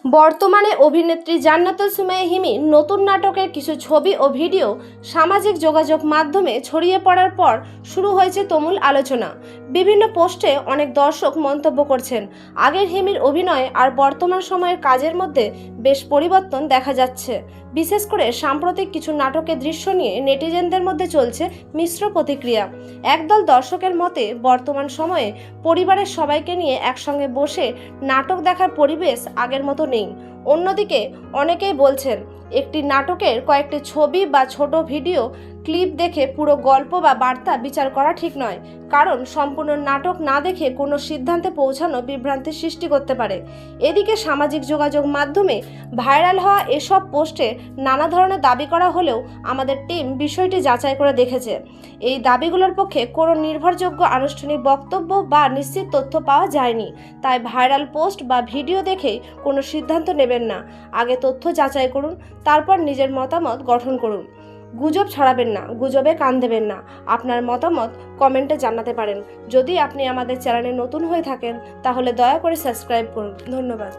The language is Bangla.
বর্তমানে অভিনেত্রী জান্নাতুল সুমাইয়া হিমির নতুন নাটকের কিছু ছবি ও ভিডিও সামাজিক যোগাযোগ মাধ্যমে ছড়িয়ে পড়ার পর শুরু হয়েছে তুমুল আলোচনা। বিভিন্ন পোস্টে অনেক দর্শক মন্তব্য করছেন, আগের হিমির অভিনয় আর বর্তমান সময়ের কাজের মধ্যে বেশ পরিবর্তন দেখা যাচ্ছে। বিশেষ করে সাম্প্রতিক কিছু নাটকের দৃশ্য নিয়ে নেটিজেনদের মধ্যে চলছে মিশ্র প্রতিক্রিয়া। একদল দর্শকের মতে বর্তমান সময়ে পরিবারের সবাইকে নিয়ে একসঙ্গে বসে নাটক দেখার পরিবেশ আগের মতো নেই। অন্যদিকে অনেকেই বলছেন একটি নাটকের কয়েকটি ছবি বা ছোট ভিডিও ক্লিপ দেখে পুরো গল্প বা বার্তা বিচার করা ঠিক নয়, কারণ সম্পূর্ণ নাটক না দেখে কোনো সিদ্ধান্তে পৌঁছানো বিভ্রান্তির সৃষ্টি করতে পারে। এদিকে সামাজিক যোগাযোগ মাধ্যমে ভাইরাল হওয়া এসব পোস্টে নানা ধরনের দাবি করা হলেও আমাদের টিম বিষয়টি যাচাই করে দেখেছে। এই দাবিগুলোর পক্ষে কোনো নির্ভরযোগ্য আনুষ্ঠানিক বক্তব্য বা নিশ্চিত তথ্য পাওয়া যায়নি। তাই ভাইরাল পোস্ট বা ভিডিও দেখেই কোনো সিদ্ধান্ত নেবেন না। আগে তথ্য যাচাই করুন, তারপর নিজের মতামত গঠন করুন। গুজব ছড়াবেন না, গুজবে কান দেবেন না। আপনার মতামত কমেন্টে জানাতে পারেন। যদি আপনি আমাদের চ্যানেলে নতুন হয়ে থাকেন তাহলে দয়া করে সাবস্ক্রাইব করুন। ধন্যবাদ।